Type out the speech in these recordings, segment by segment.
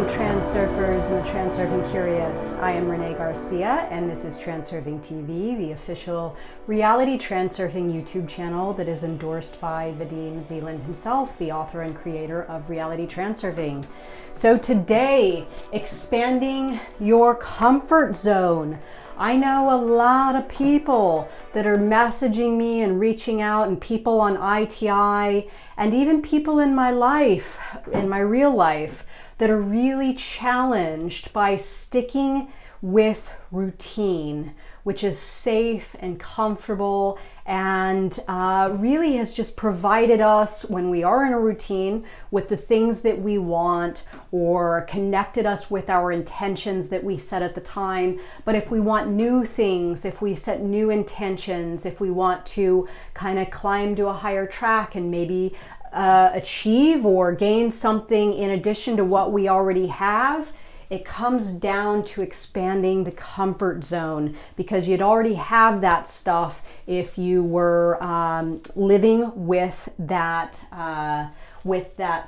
Transurfers and the Transurfing Curious. I am Renee Garcia and this is TransurfingTV, the official Reality Transurfing YouTube channel that is endorsed by Vadim Zeland himself, the author and creator of Reality Transurfing. So today, expanding your comfort zone. I know a lot of people that are messaging me and reaching out, and people on ITI, and even people in my life, in my real life, that are really challenged by sticking with routine, which is safe and comfortable and really has just provided us, when we are in a routine, with the things that we want, or connected us with our intentions that we set at the time. But if we want new things, if we set new intentions, if we want to kind of climb to a higher track and maybe achieve or gain something in addition to what we already have, it comes down to expanding the comfort zone, because you'd already have that stuff if you were living with that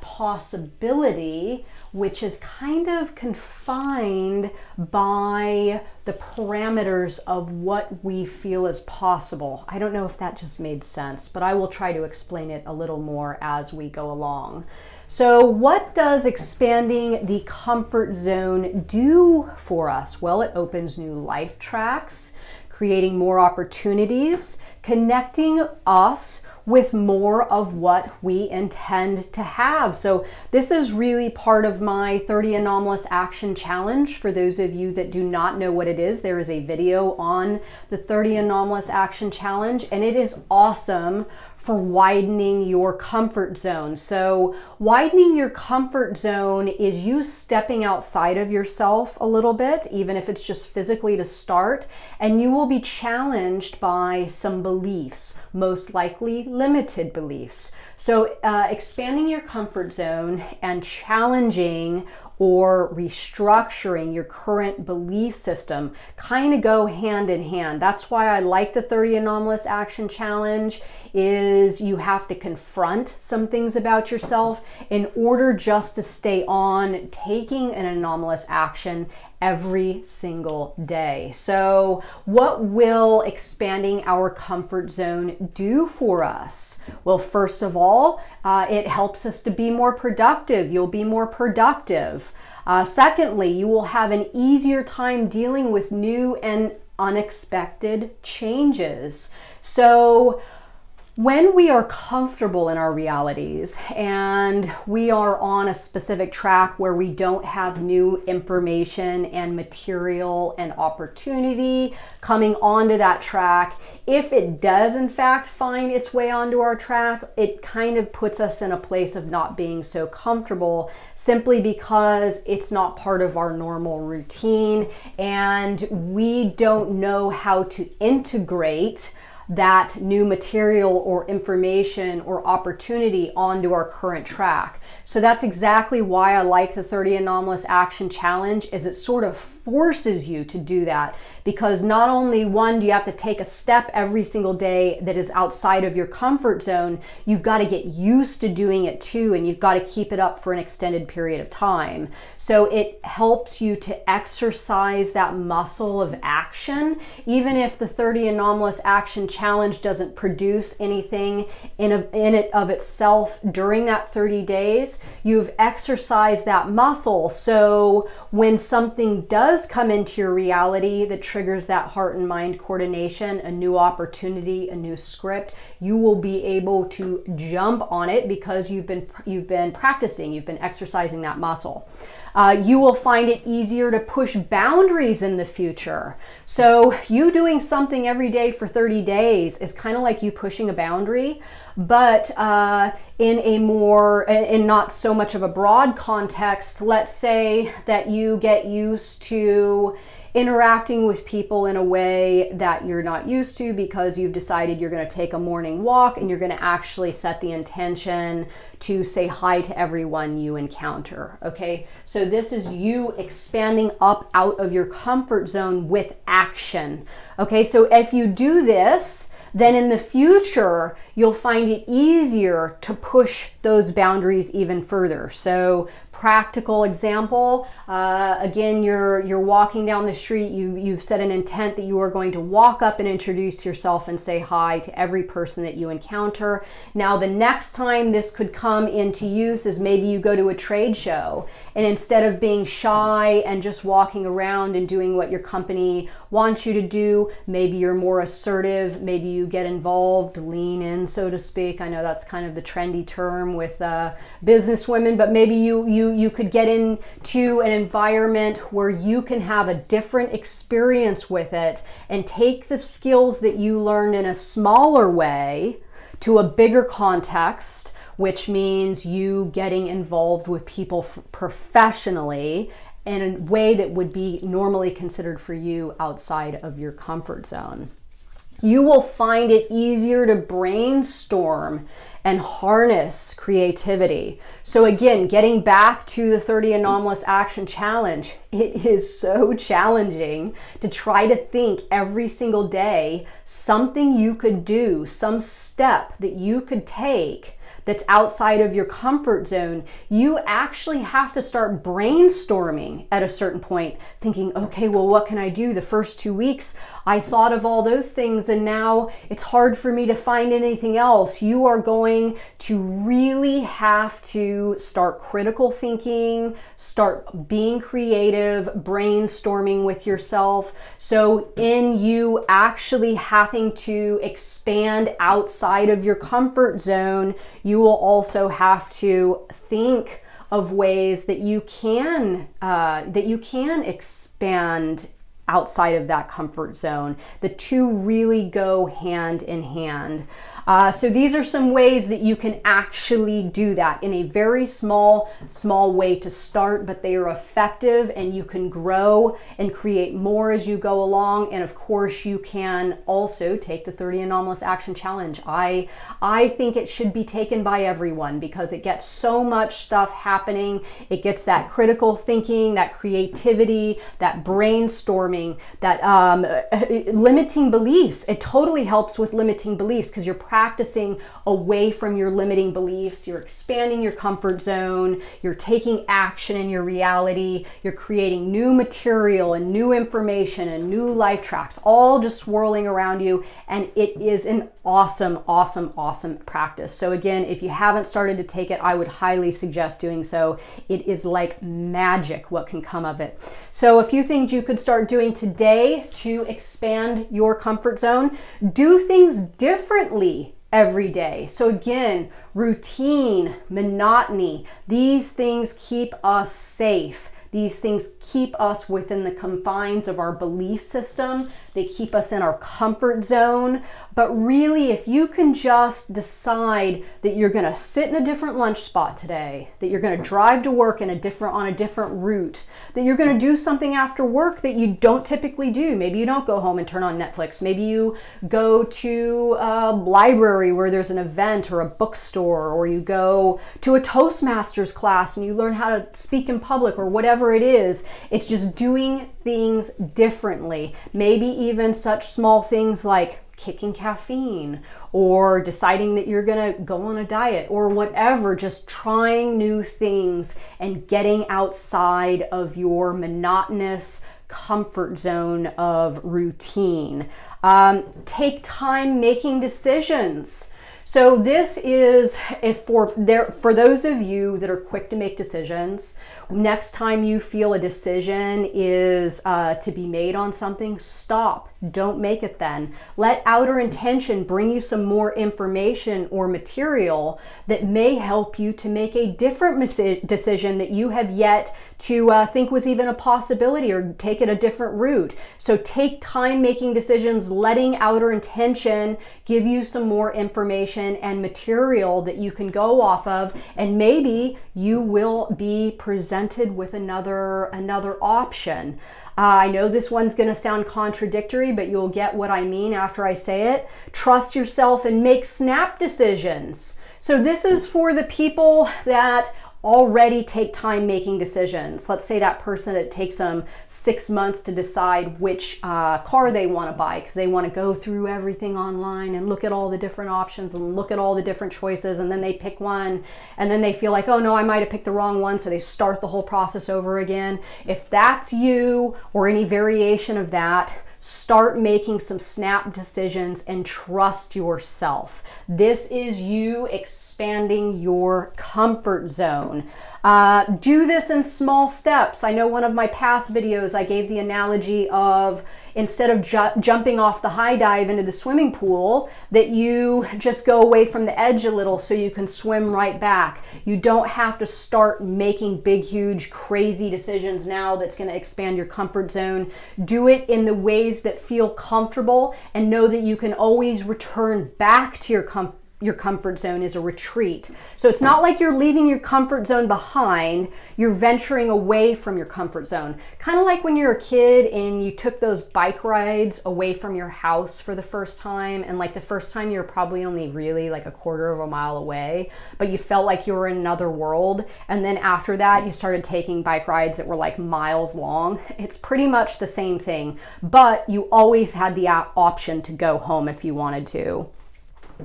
possibility, which is kind of confined by the parameters of what we feel is possible. I don't know if that just made sense, but I will try to explain it a little more as we go along. So what does expanding the comfort zone do for us? Well, it opens new life tracks, creating more opportunities, connecting us with more of what we intend to have. So this is really part of my 30 Anomalous Action Challenge. For those of you that do not know what it is, there is a video on the 30 Anomalous Action Challenge, and it is awesome for widening your comfort zone. So widening your comfort zone is you stepping outside of yourself a little bit, even if it's just physically to start, and you will be challenged by some beliefs, most likely limited beliefs. So expanding your comfort zone and challenging or restructuring your current belief system kind of go hand in hand. That's why I like the 30 Anomalous Action Challenge, is you have to confront some things about yourself in order just to stay on taking an anomalous action every single day. So what will expanding our comfort zone do for us? Well, first of all, it helps us to be more productive. You'll be more productive. Secondly, you will have an easier time dealing with new and unexpected changes. So when we are comfortable in our realities and we are on a specific track where we don't have new information and material and opportunity coming onto that track, if it does in fact find its way onto our track, it kind of puts us in a place of not being so comfortable, simply because it's not part of our normal routine and we don't know how to integrate that new material or information or opportunity onto our current track. So that's exactly why I like the 30 Anomalous Action Challenge, is it sort of forces you to do that, because not only, one, do you have to take a step every single day that is outside of your comfort zone, you've got to get used to doing it too, and you've got to keep it up for an extended period of time. So it helps you to exercise that muscle of action. Even if the 30 Anomalous Action Challenge doesn't produce anything in it of itself during that 30 days, you've exercised that muscle. So when something does come into your reality that triggers that heart and mind coordination, a new opportunity, a new script, you will be able to jump on it because you've been practicing, you've been exercising that muscle. You will find it easier to push boundaries in the future. So you doing something every day for 30 days is kind of like you pushing a boundary, but in not so much of a broad context. Let's say that you get used to interacting with people in a way that you're not used to because you've decided you're going to take a morning walk and you're going to actually set the intention to say hi to everyone you encounter. Okay, so this is you expanding up out of your comfort zone with action. Okay, so if you do this, then in the future, you'll find it easier to push those boundaries even further. So practical example, again, you're walking down the street, you've set an intent that you are going to walk up and introduce yourself and say hi to every person that you encounter. Now, the next time this could come into use is maybe you go to a trade show, and instead of being shy and just walking around and doing what your company wants you to do, maybe you're more assertive, maybe you get involved, lean in, so to speak. I know that's kind of the trendy term with business women, but maybe you could get into an environment where you can have a different experience with it and take the skills that you learned in a smaller way to a bigger context, which means you getting involved with people professionally in a way that would be normally considered for you outside of your comfort zone. You will find it easier to brainstorm and harness creativity. So again, getting back to the 30 Anomalous Action Challenge, it is so challenging to try to think every single day something you could do, some step that you could take that's outside of your comfort zone. You actually have to start brainstorming at a certain point, thinking, okay, well, what can I do? The first 2 weeks, I thought of all those things, and now it's hard for me to find anything else. You are going to really have to start critical thinking, start being creative, brainstorming with yourself. So in you actually having to expand outside of your comfort zone, you will also have to think of ways that you can expand outside of that comfort zone. The two really go hand in hand. So these are some ways that you can actually do that in a very small way to start, but they are effective, and you can grow and create more as you go along. And of course, you can also take the 30 Anomalous Action Challenge. I think it should be taken by everyone because it gets so much stuff happening. It gets that critical thinking, that creativity, that brainstorming, that limiting beliefs. It totally helps with limiting beliefs because you're practicing away from your limiting beliefs. You're expanding your comfort zone. You're taking action in your reality. You're creating new material and new information and new life tracks, all just swirling around you. And it is an awesome practice. So again, if you haven't started to take it, I would highly suggest doing so. It is like magic what can come of it. So a few things you could start doing today to expand your comfort zone. Do things differently every day. So again, routine, monotony, these things keep us safe. These things keep us within the confines of our belief system. They keep us in our comfort zone. But really, if you can just decide that you're going to sit in a different lunch spot today, that you're going to drive to work on a different route, that you're going to do something after work that you don't typically do. Maybe you don't go home and turn on Netflix. Maybe you go to a library where there's an event or a bookstore, or you go to a Toastmasters class and you learn how to speak in public, or whatever it is. It's just doing things differently. Maybe even such small things like kicking caffeine, or deciding that you're going to go on a diet, or whatever, just trying new things and getting outside of your monotonous comfort zone of routine. Take time making decisions. So this is for those of you that are quick to make decisions. Next time you feel a decision is to be made on something, stop. Don't make it then. Let outer intention bring you some more information or material that may help you to make a different decision that you have yet to think was even a possibility, or take it a different route. So take time making decisions, letting outer intention give you some more information and material that you can go off of, and maybe you will be presented with another option. I know this one's going to sound contradictory, but you'll get what I mean after I say it. Trust yourself and make snap decisions. So this is for the people that already take time making decisions. Let's say that person, it takes them 6 months to decide which car they want to buy because they want to go through everything online and look at all the different options and look at all the different choices, and then they pick one and then they feel like, oh no, I might have picked the wrong one, so they start the whole process over again. If that's you or any variation of that, start making some snap decisions and trust yourself. This is you expanding your comfort zone. Do this in small steps. I know one of my past videos, I gave the analogy of instead of jumping off the high dive into the swimming pool, that you just go away from the edge a little so you can swim right back. You don't have to start making big, huge, crazy decisions now that's going to expand your comfort zone. Do it in the ways that feel comfortable, and know that you can always return back to your comfort zone is a retreat. So it's not like you're leaving your comfort zone behind, you're venturing away from your comfort zone. Kind of like when you're a kid and you took those bike rides away from your house for the first time, and like the first time you were probably only really like a quarter of a mile away, but you felt like you were in another world. And then after that, you started taking bike rides that were like miles long. It's pretty much the same thing, but you always had the option to go home if you wanted to.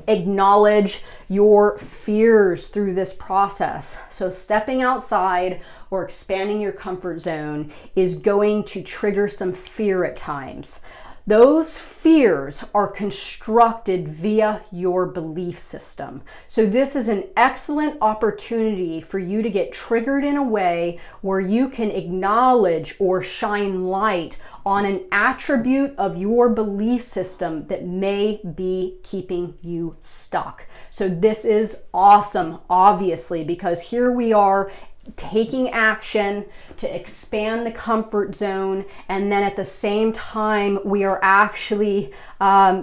Acknowledge your fears through this process. So stepping outside or expanding your comfort zone is going to trigger some fear at times. Those fears are constructed via your belief system. So this is an excellent opportunity for you to get triggered in a way where you can acknowledge or shine light on an attribute of your belief system that may be keeping you stuck. So this is awesome, obviously, because here we are taking action to expand the comfort zone, and then at the same time we are actually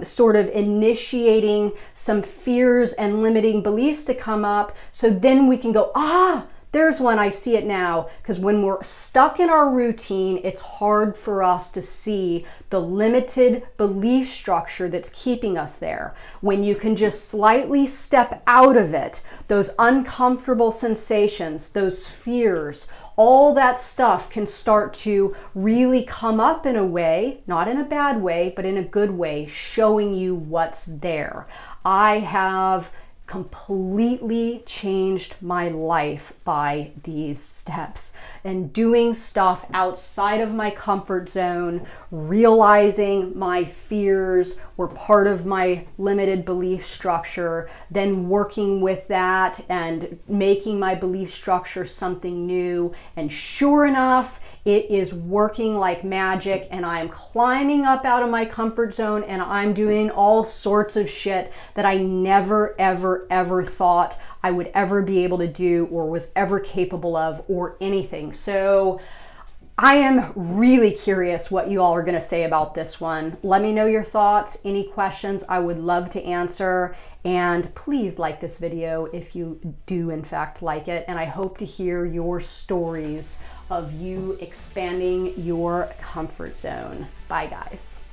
sort of initiating some fears and limiting beliefs to come up, so then we can go, there's one, I see it now. Because when we're stuck in our routine, it's hard for us to see the limited belief structure that's keeping us there. When you can just slightly step out of it, those uncomfortable sensations, those fears, all that stuff can start to really come up in a way, not in a bad way, but in a good way, showing you what's there. I have completely changed my life by these steps, and doing stuff outside of my comfort zone, realizing my fears were part of my limited belief structure, then working with that and making my belief structure something new. And sure enough, it is working like magic, and I am climbing up out of my comfort zone, and I'm doing all sorts of shit that I never, ever thought I would ever be able to do or was ever capable of or anything. So I am really curious what you all are going to say about this one. Let me know your thoughts, any questions. I would love to answer. And please like this video if you do in fact like it. And I hope to hear your stories of you expanding your comfort zone. Bye guys.